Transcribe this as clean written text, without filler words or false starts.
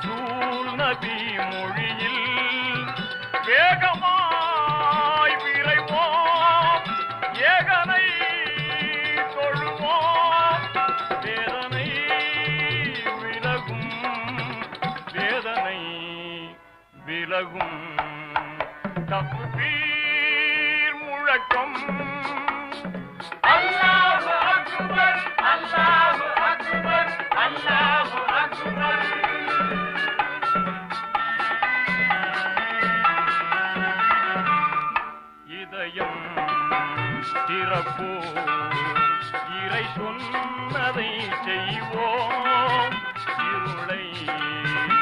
ரசூல் நபி மொழியில் வேகமாய் விரைவோம், ஏகனை தொழுவோம். வேதனை விலகும், வேதனை விலகும். தக்பீர் முழக்கம், அல்லாஹு அக்பர், அல்லாஹு அக்பர், அல்லாஹு அக்பர். இதயம் திறப்போ